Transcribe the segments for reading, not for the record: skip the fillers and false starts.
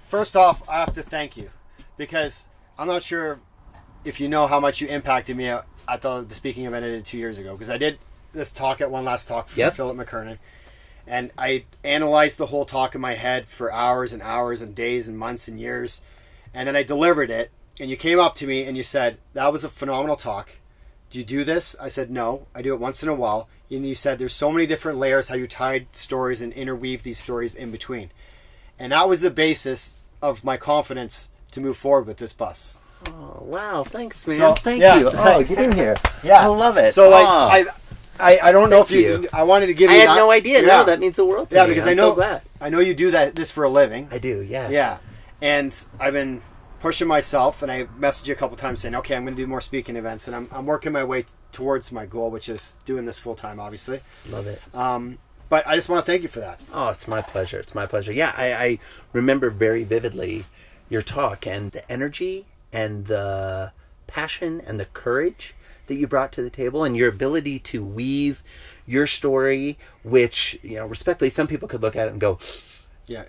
first off, I have to thank you because I'm not sure if you know how much you impacted me at the speaking event I did 2 years ago, because I did this talk at One Last Talk for Philip McKernan, and I analyzed the whole talk in my head for hours and hours and days and months and years, and then I delivered it, and you came up to me and you said, that was a phenomenal talk. Do you do this? I said, no, I do it once in a while. And you said there's so many different layers how you tied stories and interweave these stories in between. And that was the basis of my confidence to move forward with this bus. Oh, wow. Thanks, man. So, Thank you. Oh, get in here. Yeah. I love it. So, like, I don't know if you... I wanted to give you I had no idea. Yeah. No, that means the world to me. Yeah, because I'm so glad. I know you do this for a living. I do, yeah. Yeah. And I've been pushing myself, and I messaged you a couple times saying, okay, I'm going to do more speaking events, and I'm working my way towards my goal, which is doing this full time, obviously. Love it. But I just want to thank you for that. Oh, it's my pleasure. It's my pleasure. Yeah, I remember very vividly your talk and the energy and the passion and the courage that you brought to the table, and your ability to weave your story, which, respectfully, some people could look at it and go,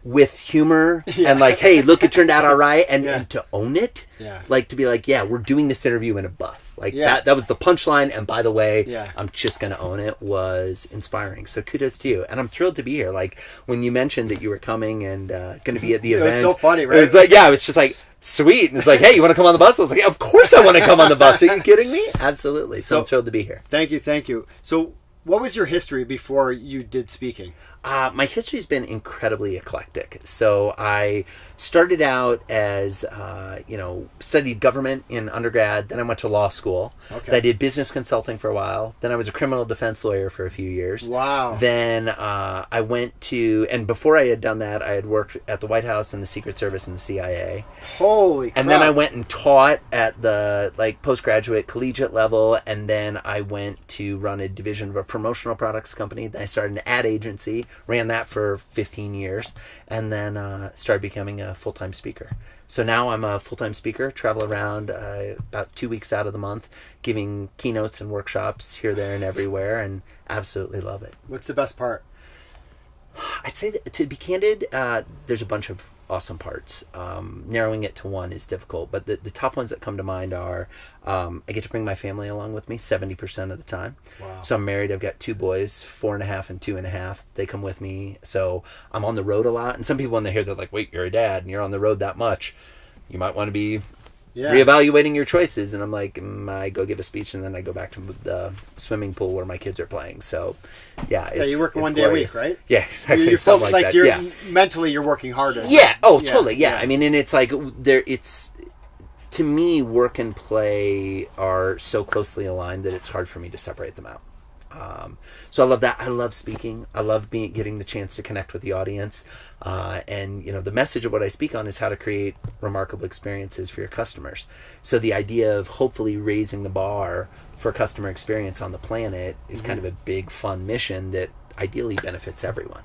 with humor and like, hey, look, it turned out all right, and to own it, like to be like, we're doing this interview in a bus, like that was the punchline, and by the way, I'm just gonna own it, was inspiring. So kudos to you, and I'm thrilled to be here. Like when you mentioned that you were coming and gonna be at the event, it was so funny, right? It was like, it was just like sweet, and it's like, hey, you want to come on the bus? I was like, of course I want to come on the bus. Are you kidding me? Absolutely. So I'm thrilled to be here. Thank you. So what was your history before you did speaking? My history's been incredibly eclectic. So I started out as, studied government in undergrad. Then I went to law school. Okay. I did business consulting for a while. Then I was a criminal defense lawyer for a few years. Wow. Then I went to, and before I had done that, I had worked at the White House and the Secret Service and the CIA. Holy crap. And then I went and taught at the postgraduate collegiate level. And then I went to run a division of a promotional products company. Then I started an ad agency. Ran that for 15 years, and then started becoming a full-time speaker. So now I'm a full-time speaker, travel around about 2 weeks out of the month, giving keynotes and workshops here, there, and everywhere, and absolutely love it. What's the best part? I'd say that, to be candid, there's a bunch of awesome parts. Narrowing it to one is difficult, but the top ones that come to mind are I get to bring my family along with me 70% of the time. Wow. So I'm married. I've got 2 boys, 4.5 and 2.5. They come with me. So I'm on the road a lot. And some people, when they hear, they're like, wait, you're a dad and you're on the road that much, you might want to be reevaluating your choices. And I'm like, I go give a speech and then I go back to the swimming pool where my kids are playing. So you work one day a week, right? Yeah, exactly. You're focused, like you're mentally you're working harder. Yeah. Oh, totally. Yeah. I mean, and it's like to me, work and play are so closely aligned that it's hard for me to separate them out. So I love that. I love speaking. I love getting the chance to connect with the audience. And the message of what I speak on is how to create remarkable experiences for your customers. So the idea of hopefully raising the bar for customer experience on the planet is kind of a big, fun mission that ideally benefits everyone.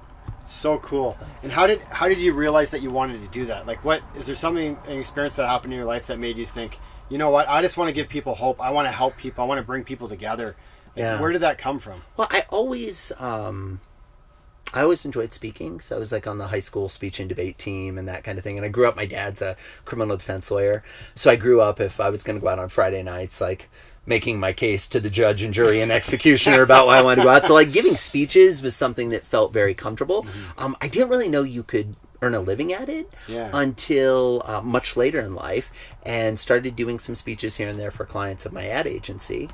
So cool. And how did you realize that you wanted to do that? Like, what is there an experience that happened in your life that made you think, you know what, I just want to give people hope. I want to help people. I want to bring people together. Where did that come from? Well, I always enjoyed speaking. So I was on the high school speech and debate team and that kind of thing. And I grew up, my dad's a criminal defense lawyer. So I grew up, if I was going to go out on Friday nights, making my case to the judge and jury and executioner about why I wanted to go out. So giving speeches was something that felt very comfortable. Mm-hmm. I didn't really know you could earn a living at it until much later in life, and started doing some speeches here and there for clients of my ad agency.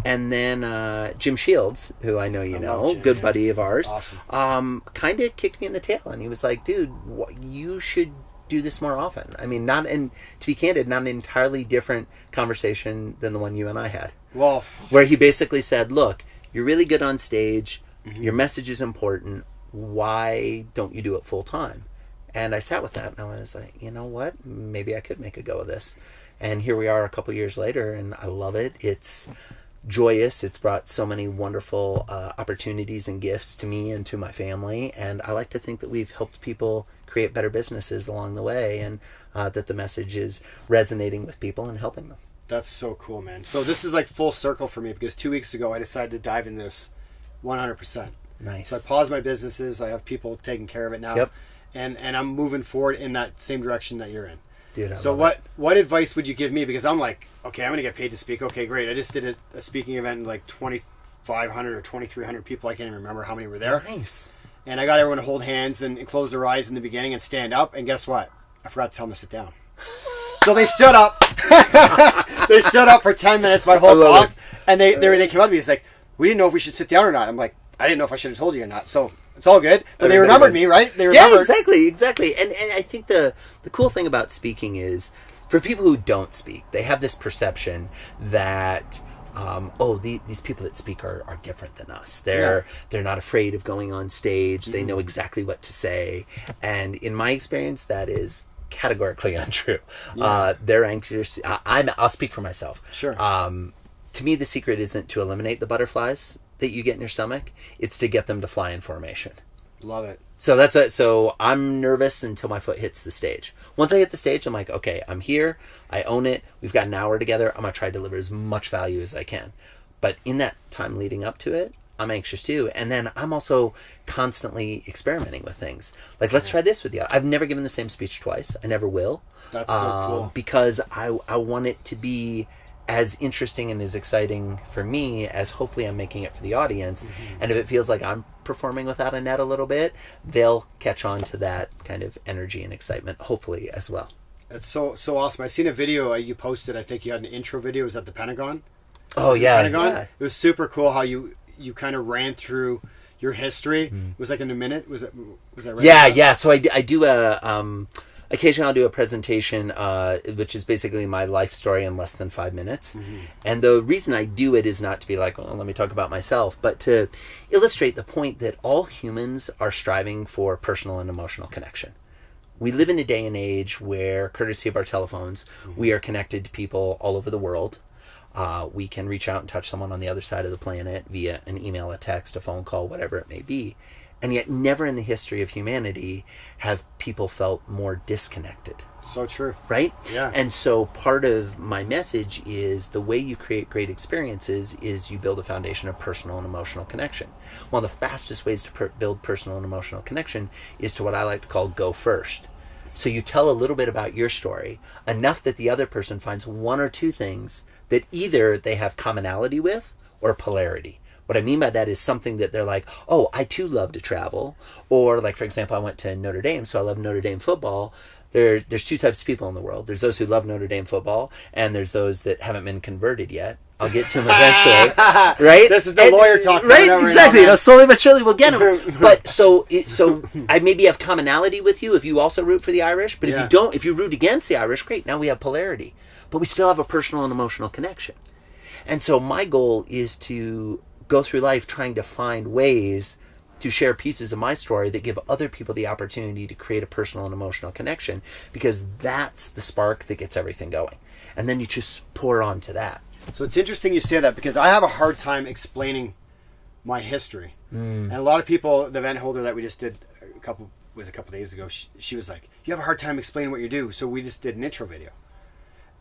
And then Jim Shields, who I know Jim, good buddy of ours, awesome. Kind of kicked me in the tail, and he was like, dude, you should do this more often. I mean, to be candid, not an entirely different conversation than the one you and I had. Well, where he basically said, look, you're really good on stage, your message is important, why don't you do it full time? And I sat with that and I was like, you know what, maybe I could make a go of this. And here we are a couple years later, and I love it. It's joyous. It's brought so many wonderful opportunities and gifts to me and to my family, and I like to think that we've helped people create better businesses along the way, and that the message is resonating with people and helping them. That's so cool, man. So this is full circle for me, because 2 weeks ago I decided to dive into this 100%. Nice. So I paused my businesses. I have people taking care of it now. Yep. and I'm moving forward in that same direction that you're in. Dude, so what advice would you give me? Because I'm like, okay, I'm going to get paid to speak. Okay, great. I just did a speaking event, like 2,500 or 2,300 people. I can't even remember how many were there. Nice. And I got everyone to hold hands and close their eyes in the beginning and stand up. And guess what? I forgot to tell them to sit down. So they stood up. They stood up for 10 minutes, my whole talk. And they came up to me. It's like, we didn't know if we should sit down or not. I'm like, I didn't know if I should have told you or not. So it's all good. But they remembered me, right? They remembered. Yeah, exactly. And I think the cool thing about speaking is, for people who don't speak, they have this perception that, these people that speak are different than us. They're not afraid of going on stage. They know exactly what to say. And in my experience, that is categorically untrue. Yeah. They're anxious. I'll speak for myself. Sure. To me, the secret isn't to eliminate the butterflies that you get in your stomach. It's to get them to fly in formation. Love it. So so I'm nervous until my foot hits the stage. Once I hit the stage, I'm like, okay, I'm here. I own it. We've got an hour together. I'm going to try to deliver as much value as I can. But in that time leading up to it, I'm anxious too. And then I'm also constantly experimenting with things. Like, let's try this with you. I've never given the same speech twice. I never will. That's so cool. Because I want it to be as interesting and as exciting for me as hopefully I'm making it for the audience. Mm-hmm. And if it feels like I'm performing without a net a little bit, they'll catch on to that kind of energy and excitement, hopefully, as well. That's so awesome. I seen a video you posted. I think you had an intro video. It was at the Pentagon. Oh, yeah. Pentagon. Yeah. It was super cool how you kind of ran through your history. It was like in a minute. Was that right? Yeah. So I do occasionally I'll do a presentation, which is basically my life story in less than 5 minutes. Mm-hmm. And the reason I do it is not to be like, oh, let me talk about myself, but to illustrate the point that all humans are striving for personal and emotional connection. We live in a day and age where, courtesy of our telephones, we are connected to people all over the world. We can reach out and touch someone on the other side of the planet via an email, a text, a phone call, whatever it may be. And yet never in the history of humanity have people felt more disconnected. So true. Right? Yeah. And so part of my message is the way you create great experiences is you build a foundation of personal and emotional connection. One of the fastest ways to build personal and emotional connection is to what I like to call go first. So you tell a little bit about your story, enough that the other person finds one or two things that either they have commonality with or polarity. What I mean by that is something that they're like, oh, I too love to travel. Or like, for example, I went to Notre Dame, so I love Notre Dame football. There's two types of people in the world. There's those who love Notre Dame football, and there's those that haven't been converted yet. I'll get to them eventually, right? This is the lawyer talking, right? Exactly. Slowly but surely we'll get them. But so I maybe have commonality with you if you also root for the Irish. But if you don't, if you root against the Irish, great. Now we have polarity, but we still have a personal and emotional connection. And so my goal is to go through life trying to find ways to share pieces of my story that give other people the opportunity to create a personal and emotional connection, because that's the spark that gets everything going. And then you just pour onto that. So it's interesting you say that, because I have a hard time explaining my history. And a lot of people, the event holder that we just did a couple days ago, she was like, you have a hard time explaining what you do. So we just did an intro video.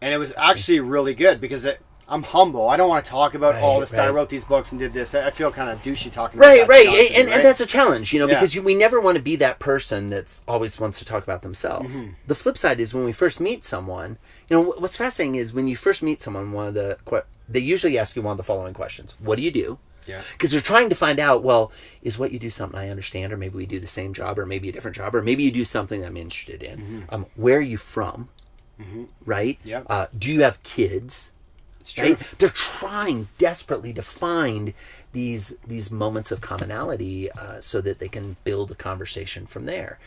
And it was actually really good, because I'm humble. I don't want to talk about all this. I wrote these books and did this. I feel kind of douchey talking about that. Right. And that's a challenge, because we never want to be that person that's always wants to talk about themselves. Mm-hmm. The flip side is when we first meet someone, what's fascinating is when you first meet someone, they usually ask you one of the following questions. What do you do? Yeah. Because they're trying to find out, well, is what you do something I understand, or maybe we do the same job, or maybe a different job, or maybe you do something I'm interested in. Mm-hmm. Where are you from? Mm-hmm. Right? Yeah. Do you have kids? Right? They're trying desperately to find these moments of commonality so that they can build a conversation from there.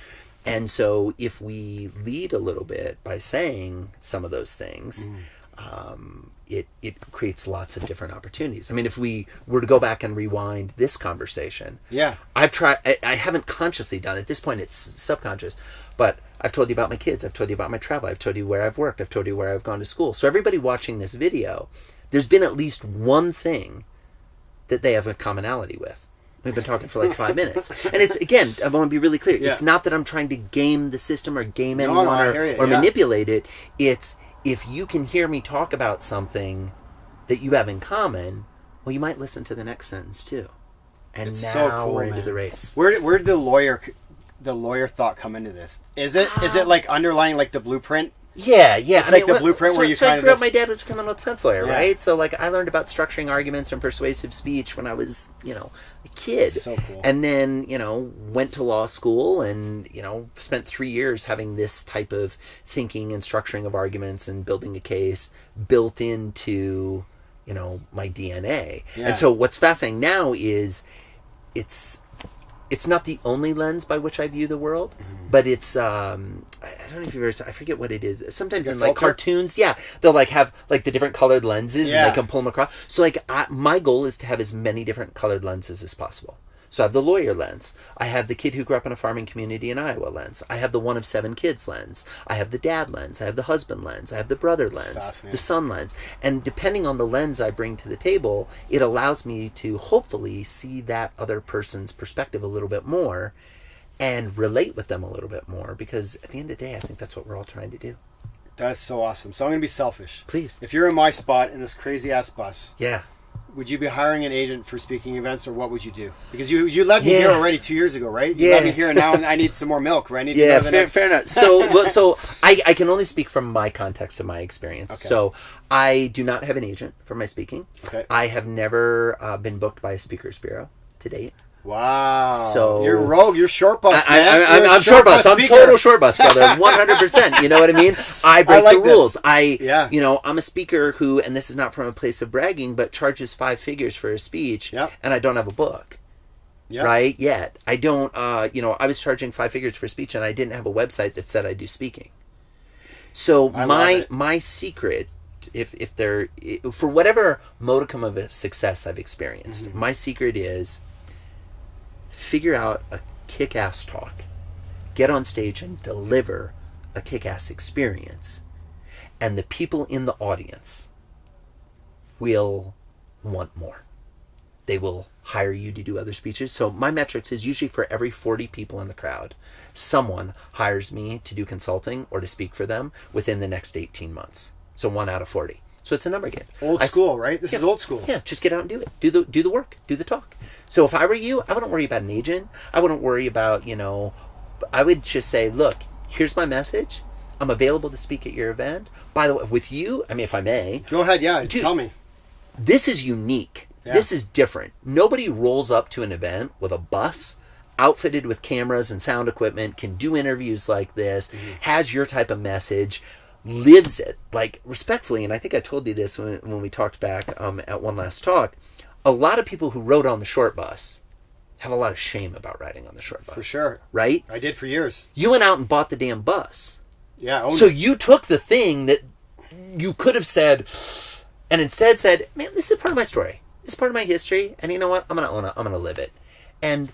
And so if we lead a little bit by saying some of those things, it creates lots of different opportunities. I mean, if we were to go back and rewind this conversation, I've tried. I haven't consciously done it. At this point, it's subconscious. But I've told you about my kids. I've told you about my travel. I've told you where I've worked. I've told you where I've gone to school. So everybody watching this video, there's been at least one thing that they have a commonality with. We've been talking for like 5 minutes. And it's, again, I want to be really clear. Yeah. It's not that I'm trying to game the system or game anyone or manipulate it. It's, if you can hear me talk about something that you have in common, well, you might listen to the next sentence too. And it's now so cool, we're into the race. Where did the lawyer the lawyer thought come into this? Is it like underlying like the blueprint? Yeah. It's like the blueprint where you kind of. I grew up, my dad was a criminal defense lawyer, right? So like I learned about structuring arguments and persuasive speech when I was, a kid. So cool. And then, went to law school and, spent 3 years having this type of thinking and structuring of arguments and building a case built into, my DNA. Yeah. And so what's fascinating now is it's not the only lens by which I view the world, but it's I don't know if you've ever, I forget what it is. Sometimes in like cartoons, they'll like have like the different colored lenses and they can pull them across. So like my goal is to have as many different colored lenses as possible. So I have the lawyer lens. I have the kid who grew up in a farming community in Iowa lens. I have the one of 7 kids lens. I have the dad lens. I have the husband lens. I have the brother lens, the son lens. And depending on the lens I bring to the table, it allows me to hopefully see that other person's perspective a little bit more and relate with them a little bit more, because at the end of the day, I think that's what we're all trying to do. That's so awesome. So I'm going to be selfish. Please. If you're in my spot in this crazy-ass bus... Yeah. Would you be hiring an agent for speaking events, or what would you do? Because you led me here already 2 years ago, right? You led me here, and now I need some more milk, right? I need to go to the next... fair enough. So I can only speak from my context and my experience. Okay. So I do not have an agent for my speaking. Okay. I have never been booked by a speakers bureau to date. Wow. So you're rogue. You're short bus, man. I'm short bus. I'm total short bus, brother. 100%. You know what I mean? I break the rules. I'm a speaker who, and this is not from a place of bragging, but charges 5 figures for a speech, and I don't have a book. Yep. Right? Yet. I don't, I was charging 5 figures for a speech, and I didn't have a website that said I do speaking. So my secret, if there, for whatever modicum of a success I've experienced, my secret is figure out a kick-ass talk, get on stage and deliver a kick-ass experience, and the people in the audience will want more. They will hire you to do other speeches. So my metrics is usually for every 40 people in the crowd, someone hires me to do consulting or to speak for them within the next 18 months. So 1 out of 40. So it's a number game. Old school, right? This is old school. Yeah, just get out and do it. Do the work. Do the talk. So if I were you, I wouldn't worry about an agent. I wouldn't worry about, I would just say, look, here's my message. I'm available to speak at your event. By the way, with you, if I may. Go ahead, tell me. This is unique. Yeah. This is different. Nobody rolls up to an event with a bus, outfitted with cameras and sound equipment, can do interviews like this, has your type of message, lives it, like, respectfully, and I think I told you this when we talked back at one last talk, a lot of people who rode on the short bus have a lot of shame about riding on the short bus. For sure. Right? I did for years. You went out and bought the damn bus. Yeah. So you took the thing that you could have said, and instead said, man, this is part of my story. This is part of my history, and you know what? I'm going to own it. I'm going to live it. And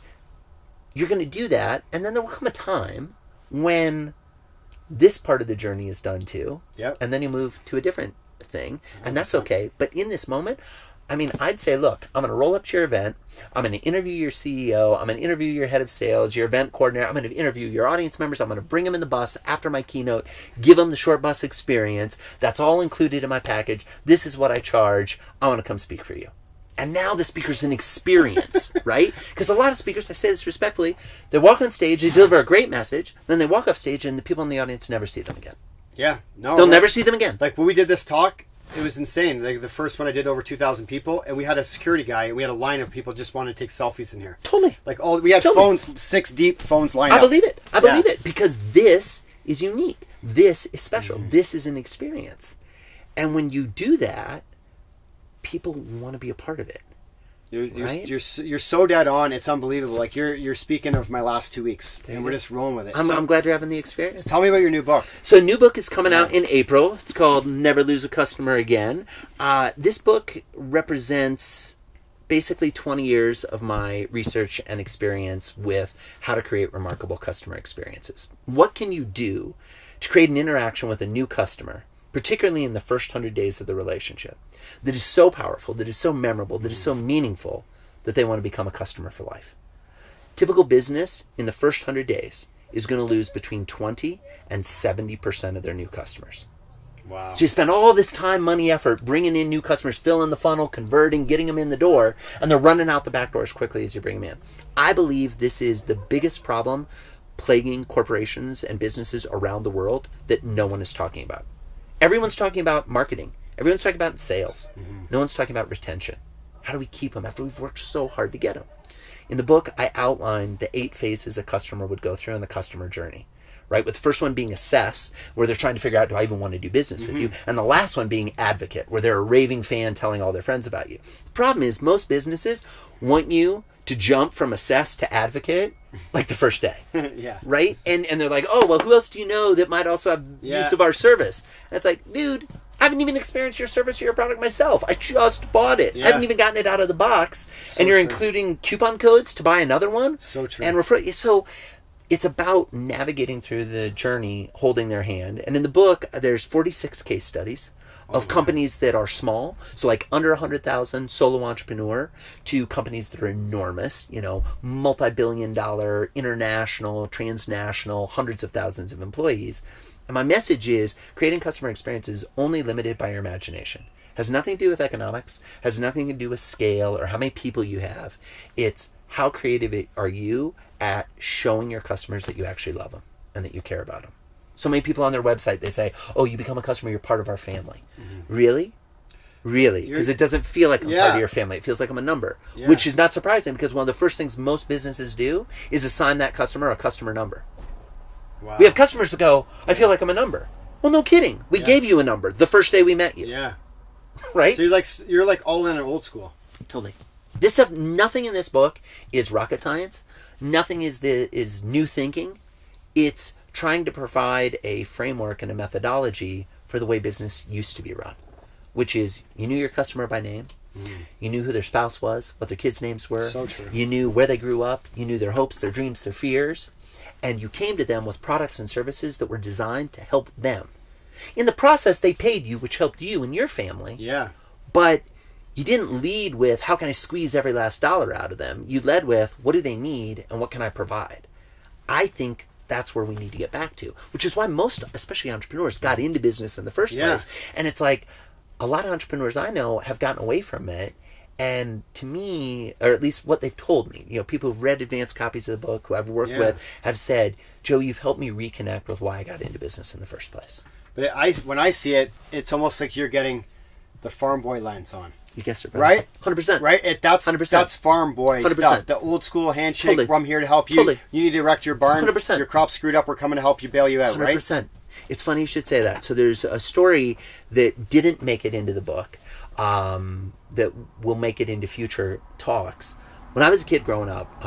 you're going to do that, and then there will come a time when this part of the journey is done too. Yep. And then you move to a different thing, and that's okay. But in this moment, I'd say, look, I'm going to roll up to your event. I'm going to interview your CEO. I'm going to interview your head of sales, your event coordinator. I'm going to interview your audience members. I'm going to bring them in the bus after my keynote, give them the short bus experience. That's all included in my package. This is what I charge. I want to come speak for you. And now the speaker's an experience, right? Because a lot of speakers, I say this respectfully, they walk on stage, they deliver a great message, then they walk off stage and the people in the audience never see them again. Yeah, no. They'll never see them again. Like when we did this talk, it was insane. Like the first one I did over 2,000 people, and we had a security guy, and we had a line of people just wanting to take selfies in here. Totally. Like we had phones, 6 deep phones lined up. I believe it. I believe it because this is unique. This is special. This is an experience. And when you do that, people want to be a part of it. You're so dead on. It's unbelievable. Like you're speaking of my last 2 weeks, and we're just rolling with it. I'm glad you're having the experience. So tell me about your new book. So, a new book is coming out in April. It's called Never Lose a Customer Again. This book represents basically 20 years of my research and experience with how to create remarkable customer experiences. What can you do to create an interaction with a new customer, particularly in the first 100 days of the relationship, that is so powerful, that is so memorable, that is so meaningful that they want to become a customer for life? Typical business in the first 100 days is going to lose between 20 and 70% of their new customers. Wow. So you spend all this time, money, effort bringing in new customers, filling the funnel, converting, getting them in the door, and they're running out the back door as quickly as you bring them in. I believe this is the biggest problem plaguing corporations and businesses around the world that no one is talking about. Everyone's talking about marketing. Everyone's talking about sales. No one's talking about retention. How do we keep them after we've worked so hard to get them? In the book, I outlined the 8 phases a customer would go through in the customer journey, right? With the first one being assess, where they're trying to figure out, do I even want to do business with you? And the last one being advocate, where they're a raving fan telling all their friends about you. The problem is most businesses want you to jump from assess to advocate like the first day. Yeah. Right? And they're like, oh, well, who else do you know that might also have use of our service? And it's like, dude, I haven't even experienced your service or your product myself. I just bought it. I haven't even gotten it out of the box. So and you're including coupon codes to buy another one. So true. And so it's about navigating through the journey, holding their hand. And in the book, there's 46 case studies of companies that are small, so like under 100,000 solo entrepreneur, to companies that are enormous, multi-billion-dollar, international, transnational, hundreds of thousands of employees. And my message is creating customer experience is only limited by your imagination. Has nothing to do with economics, has nothing to do with scale or how many people you have. It's how creative are you at showing your customers that you actually love them and that you care about them. So many people on their website, they say, oh, you become a customer, you're part of our family. Really? Really? Because it doesn't feel like I'm part of your family. It feels like I'm a number, which is not surprising because one of the first things most businesses do is assign that customer a customer number. Wow. We have customers that go, I feel like I'm a number. Well, no kidding. We gave you a number the first day we met you. Yeah. Right? So you're like all in an old school. Totally. Nothing in this book is rocket science. Nothing is new thinking. It's trying to provide a framework and a methodology for the way business used to be run, which is you knew your customer by name. You knew who their spouse was, what their kids' names were. So true. You knew where they grew up. You knew their hopes, their dreams, their fears. And you came to them with products and services that were designed to help them. In the process, they paid you, which helped you and your family. Yeah. But you didn't lead with, how can I squeeze every last dollar out of them? You led with, what do they need and what can I provide? I think that's where we need to get back to, which is why most, especially entrepreneurs, got into business in the first place. And it's like, a lot of entrepreneurs I know have gotten away from it. And to me, or at least what they've told me, people who've read advanced copies of the book, who I've worked with, have said, Joe, you've helped me reconnect with why I got into business in the first place. But when I see it, it's almost like you're getting the farm boy lens on. You guessed it right. 100%. Right? That's 100%. That's farm boy 100%. Stuff. The old school handshake, totally. I'm here to help you. Totally. You need to erect your barn. 100%. Your crop's screwed up, we're coming to help you, bail you out, 100%. Right? 100%. It's funny you should say that. So there's a story that didn't make it into the book that will make it into future talks. When I was a kid growing up,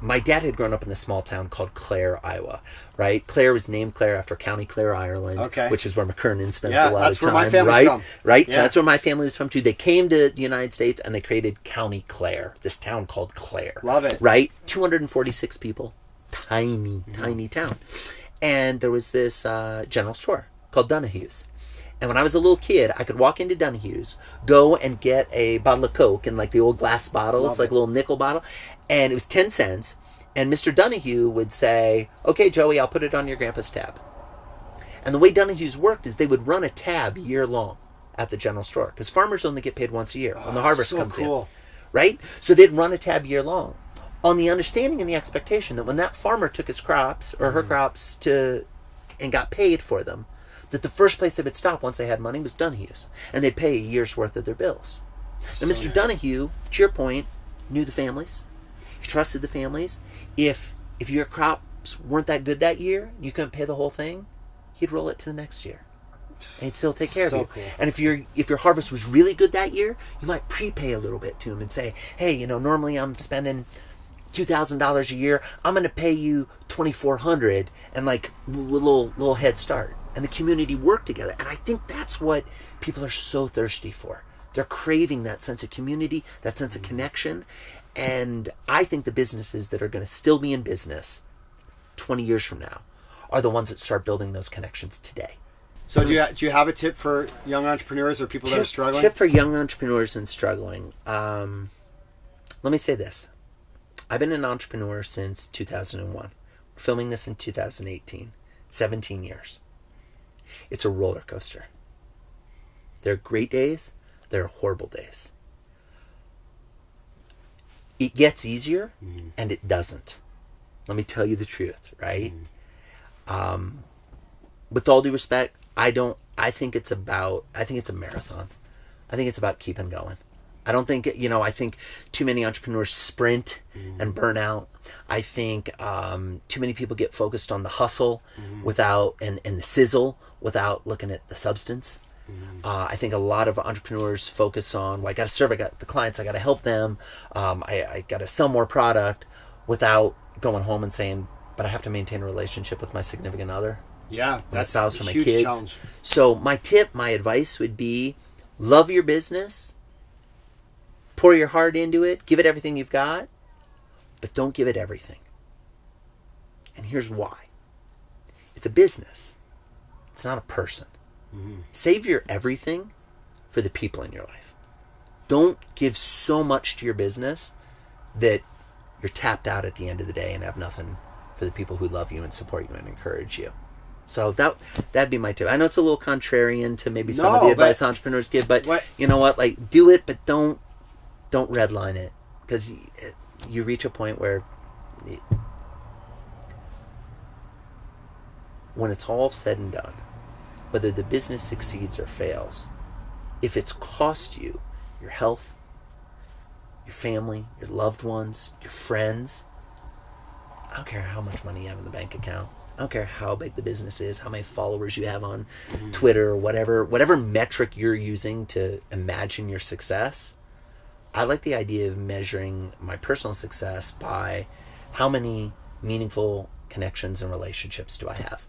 my dad had grown up in a small town called Clare, Iowa, right? Clare was named Clare after County Clare, Ireland, which is where McKernan spends a lot of time, my family's from. Right? So that's where my family was from too. They came to the United States and they created County Clare, this town called Clare. Love it. Right? 246 people. Tiny town. And there was this general store called Donahue's. And when I was a little kid, I could walk into Donahue's, go and get a bottle of Coke in like the old glass bottles, like a little nickel bottle, and it was 10 cents. And Mr. Donahue would say, okay, Joey, I'll put it on your grandpa's tab. And the way Donahue's worked is they would run a tab year long at the general store because farmers only get paid once a year when the harvest comes in. Right? So they'd run a tab year long on the understanding and the expectation that when that farmer took his crops or her crops and got paid for them, that the first place they would stop once they had money was Donahue's, and they'd pay a year's worth of their bills. And Mr. Donahue, to your point, knew the families. He trusted the families. If your crops weren't that good that year, you couldn't pay the whole thing, he'd roll it to the next year. And he'd still take care of you. Cool. And if your harvest was really good that year, you might prepay a little bit to him and say, hey, normally I'm spending $2,000 a year. I'm going to pay you $2,400 and like a little head start. And the community work together. And I think that's what people are so thirsty for. They're craving that sense of community, that sense of connection. And I think the businesses that are going to still be in business 20 years from now are the ones that start building those connections today. So do you have a tip for young entrepreneurs or people that are struggling? Tip for young entrepreneurs and struggling. Let me say this. I've been an entrepreneur since 2001. We're filming this in 2018. 17 years. It's a roller coaster. There are great days. There are horrible days. It gets easier and it doesn't. let me tell you the truth, right? With all due respect, I think it's a marathon. I think it's about keeping going. I don't think, I think too many entrepreneurs sprint and burn out. I think too many people get focused on the hustle without, and the sizzle without looking at the substance. I think a lot of entrepreneurs focus on, well, I got to serve, I got the clients, I got to help them, I got to sell more product, without going home and saying, but I have to maintain a relationship with my significant other. Yeah, that's my spouse or a my huge kids. challenge. So my advice would be, love your business, pour your heart into it, give it everything you've got, but don't give it everything. And here's why. It's a business. It's not a person. Save your everything for the people in your life. Don't give so much to your business that you're tapped out at the end of the day and have nothing for the people who love you and support you and encourage you. So that'd be my tip. I know it's a little contrarian to maybe some of the advice entrepreneurs give, but you know what? Like, do it, but don't redline it, because you reach a point where when it's all said and done, whether the business succeeds or fails, if it's cost you your health, your family, your loved ones, your friends, I don't care how much money you have in the bank account. I don't care how big the business is, how many followers you have on Twitter, or whatever metric you're using to imagine your success. I like the idea of measuring my personal success by how many meaningful connections and relationships do I have.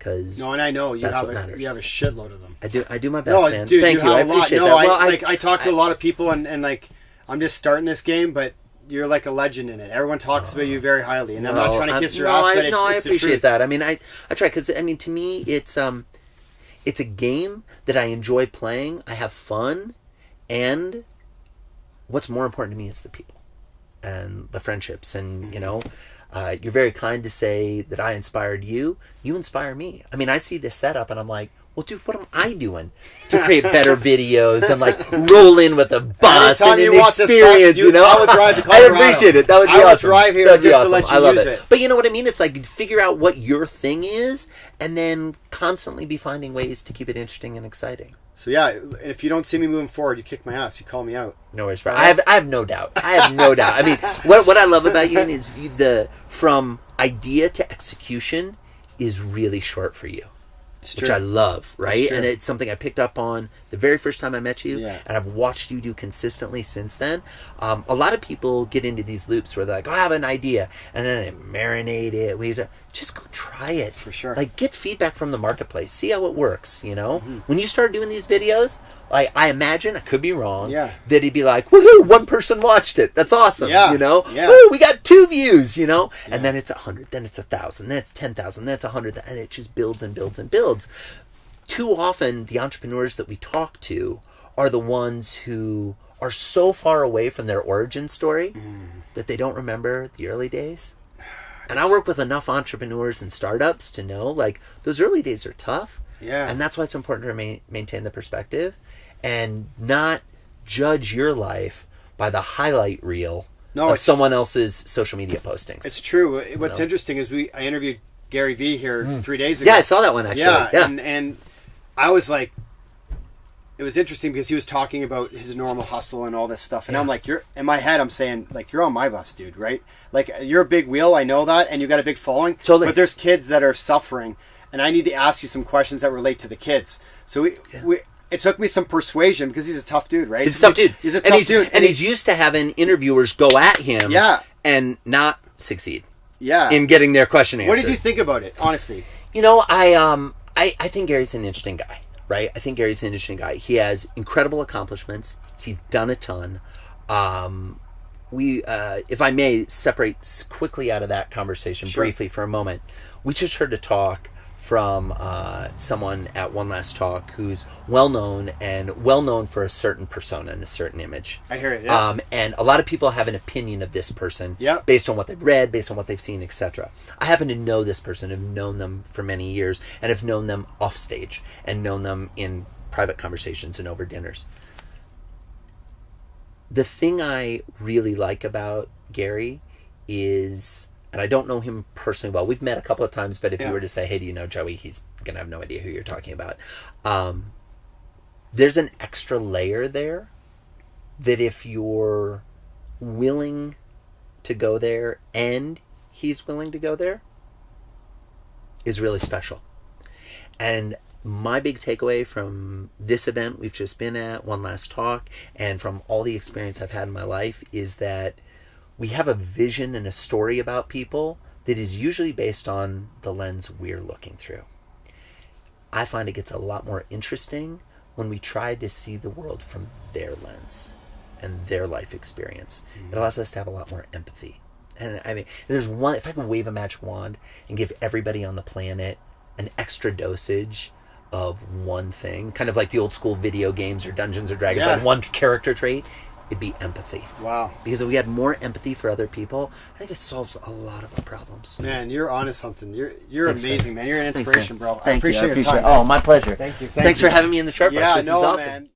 And I know you have matters. You have a shitload of them. I do my best, man. Dude, Thank you. I appreciate that. I talk to a lot of people, and like, I'm just starting this game, but you're like a legend in it. Everyone talks about you very highly, and I'm not trying to kiss your ass, but I it's appreciate the truth. that. I mean, I try, because to me it's a game that I enjoy playing. I have fun, and what's more important to me is the people and the friendships, and you're very kind to say that I inspired you. You inspire me. I mean, I see this setup and I'm like, well, dude, what am I doing to create better videos and like roll in with a bus and an experience? I will drive to Colorado. I appreciate it. That would be awesome. I will drive here just to let you use it. But you know what I mean? It's like, figure out what your thing is, and then constantly be finding ways to keep it interesting and exciting. So yeah, if you don't see me moving forward, you kick my ass. You call me out. No worries, bro. I have no doubt. I mean, what I love about you is from idea to execution is really short for you. Which I love, right? And it's something I picked up on the very first time I met you, and I've watched you do consistently since then. A lot of people get into these loops where they're like, oh, I have an idea, and then they marinate it. Just go try it. For sure. Like, get feedback from the marketplace. See how it works, When you start doing these videos, like, I imagine, I could be wrong, that he'd be like, woohoo, one person watched it. That's awesome, Woo, we got 2 views, And then it's 100, then it's 1,000, then it's 10,000, then it's 100, and it just builds and builds and builds. Too often, the entrepreneurs that we talk to are the ones who are so far away from their origin story that they don't remember the early days. And I work with enough entrepreneurs and startups to know, like, those early days are tough. Yeah. And that's why it's important to maintain the perspective and not judge your life by the highlight reel of someone else's social media postings. It's true. What's interesting is I interviewed Gary Vee here 3 days ago. Yeah, I saw that one, actually. Yeah. And I was like, it was interesting because he was talking about his normal hustle and all this stuff. And I'm like, in my head, I'm saying, like, you're on my bus, dude, right? Like, you're a big wheel, I know that, and you got a big following. Totally. But there's kids that are suffering, and I need to ask you some questions that relate to the kids. So it took me some persuasion, because he's a tough dude, right? He's a tough dude. He's a tough dude. And he's used to having interviewers go at him and not succeed in getting their question answered. What did you think about it, honestly? I think Gary's an interesting guy, right? I think Gary's an interesting guy. He has incredible accomplishments. He's done a ton. If I may separate quickly out of that conversation briefly for a moment, we just heard a talk from someone at One Last Talk who's well-known for a certain persona and a certain image. I hear it, yeah. And a lot of people have an opinion of this person based on what they've read, based on what they've seen, etc. I happen to know this person, have known them for many years, and have known them off stage, and known them in private conversations and over dinners. The thing I really like about Gary is and I don't know him personally well. We've met a couple of times, but if you Yeah. were to say, hey, do you know Joey? He's going to have no idea who you're talking about. There's an extra layer there that if you're willing to go there and he's willing to go there is really special. And my big takeaway from this event we've just been at, One Last Talk, and from all the experience I've had in my life is that we have a vision and a story about people that is usually based on the lens we're looking through. I find it gets a lot more interesting when we try to see the world from their lens and their life experience. It allows us to have a lot more empathy. And I mean, if I could wave a magic wand and give everybody on the planet an extra dosage of one thing, kind of like the old school video games or Dungeons or Dragons, like one character trait, it'd be empathy. Wow. Because if we had more empathy for other people, I think it solves a lot of our problems. Man, you're onto something. You're Thanks, amazing, man. You're an Thanks, inspiration, man. bro. I appreciate your time. Oh, my pleasure. Thank you. Thanks for having me in the Chart Bus. Yeah, This is awesome. man.